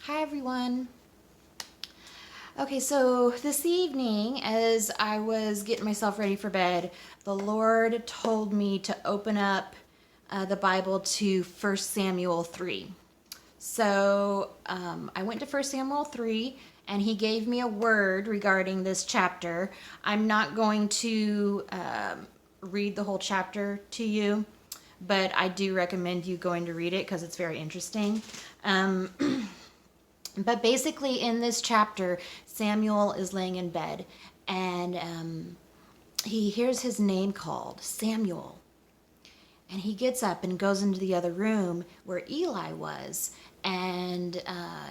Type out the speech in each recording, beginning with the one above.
Hi everyone. Okay, so this evening, as I was getting myself ready for bed, the Lord told me to open up the Bible to 1 Samuel 3. So I went to 1 Samuel 3, and he gave me a word regarding this chapter. I'm not going to read the whole chapter to you, but I do recommend you going to read it because it's very interesting. But basically, in this chapter, Samuel is laying in bed, and he hears his name called, Samuel. And he gets up and goes into the other room where Eli was. And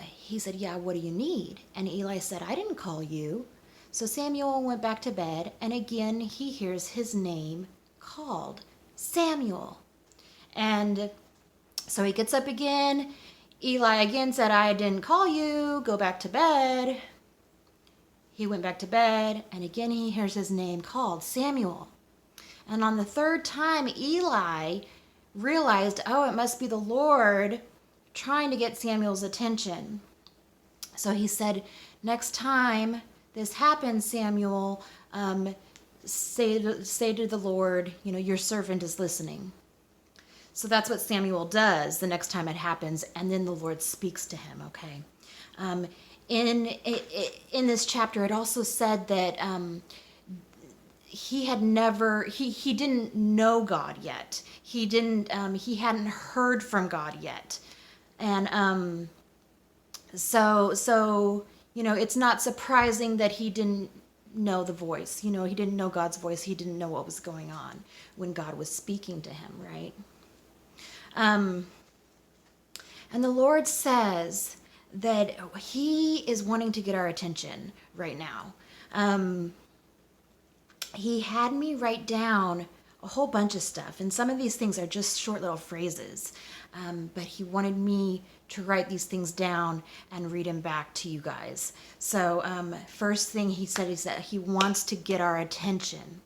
he said, "Yeah, what do you need?" And Eli said, "I didn't call you." So Samuel went back to bed, and again he hears his name called, Samuel. And so he gets up again. Eli again said, "I didn't call you. Go back to bed." He went back to bed, and again he hears his name called, Samuel. And on the third time, Eli realized, oh, it must be the Lord trying to get Samuel's attention. So he said, "Next time this happens, Samuel, say to the Lord, your servant is listening." So that's what Samuel does the next time it happens, and then the Lord speaks to him. Okay. In this chapter, it also said that he didn't know God yet. He hadn't heard from God yet, and so it's not surprising that he didn't know the voice. He didn't know God's voice. He didn't know what was going on when God was speaking to him, right? And the Lord says that he is wanting to get our attention right now. He had me write down a whole bunch of stuff, and some of these things are just short little phrases, but he wanted me to write these things down and read them back to you guys. So first thing he said is that he wants to get our attention.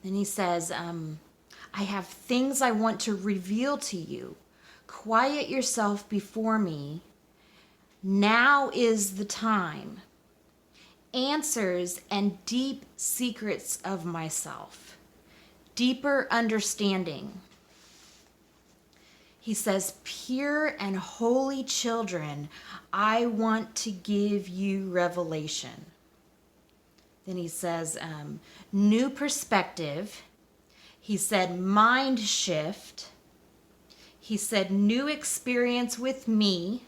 Then he says, "I have things I want to reveal to you. Quiet yourself before me. Now is the time. Answers and deep secrets of myself. Deeper understanding." He says, "Pure and holy children, I want to give you revelation." Then he says, new perspective. He said, mind shift. He said, new experience with me.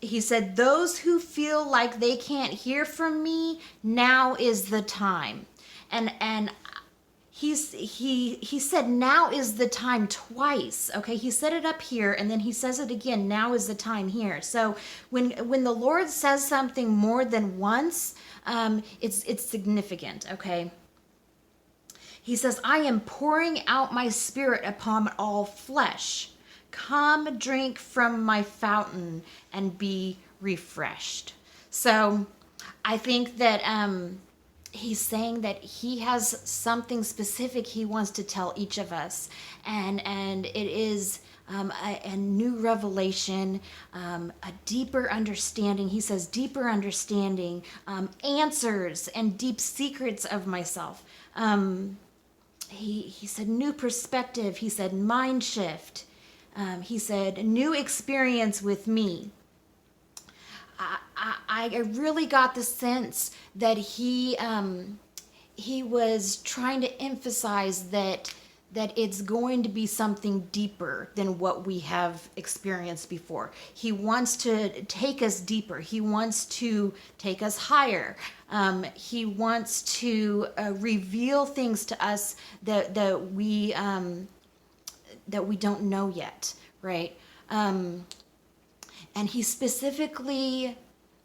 He said, those who feel like they can't hear from me, now is the time. And he said, now is the time twice. Okay, he said it up here, and then he says it again, now is the time here. So when the Lord says something more than once, it's significant, okay? He says, "I am pouring out my spirit upon all flesh. Come drink from my fountain and be refreshed." So I think that he's saying that he has something specific he wants to tell each of us. And it is a new revelation, a deeper understanding. He says deeper understanding, answers and deep secrets of myself. He said new perspective. He said mind shift. He said new experience with me. I really got the sense that he was trying to emphasize that it's going to be something deeper than what we have experienced before. He wants to take us deeper. He wants to take us higher. He wants to reveal things to us that we don't know yet, right? And he specifically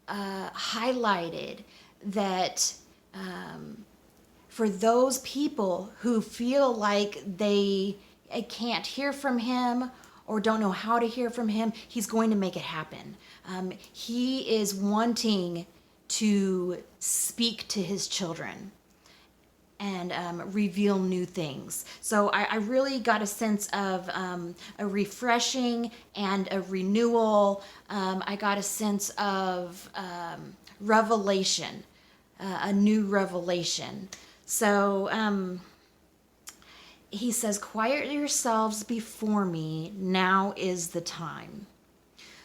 highlighted that for those people who feel like they can't hear from him or don't know how to hear from him, he's going to make it happen. He is wanting to speak to his children. and reveal new things. So I really got a sense of a refreshing and a renewal. I got a sense of revelation, a new revelation. So he says, quiet yourselves before me. Now is the time.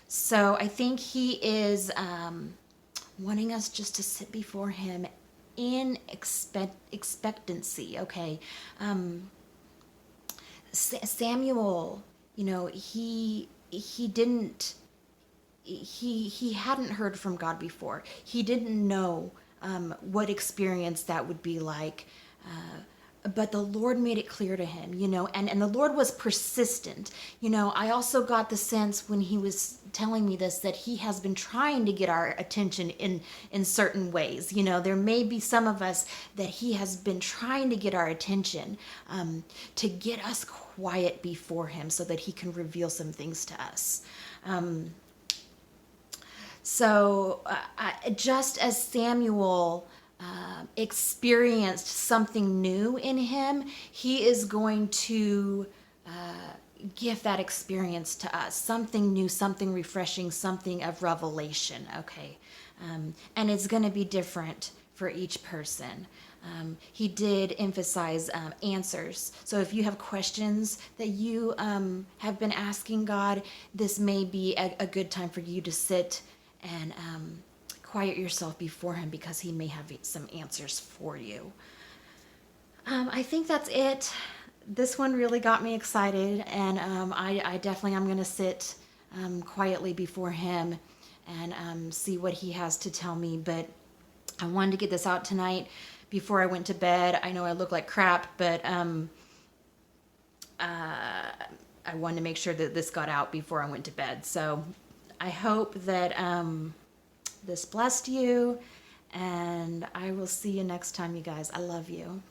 So I think he is wanting us just to sit before him in expectancy. Okay. Samuel, he didn't, he hadn't heard from God before. He didn't know what experience that would be like. But the Lord made it clear to him, and the Lord was persistent. I also got the sense when he was telling me this that he has been trying to get our attention in certain ways. There may be some of us that he has been trying to get our attention, to get us quiet before him so that he can reveal some things to us. So just as Samuel experienced something new in him, he is going to give that experience to us. Something new, something refreshing, something of revelation, okay? And it's going to be different for each person. He did emphasize answers. So if you have questions that you have been asking God, this may be a good time for you to sit and quiet yourself before him, because he may have some answers for you. I think that's it. This one really got me excited, and I definitely am going to sit quietly before him and see what he has to tell me. But I wanted to get this out tonight before I went to bed. I know I look like crap, but I wanted to make sure that this got out before I went to bed. So I hope that this blessed you, and I will see you next time, you guys. I love you.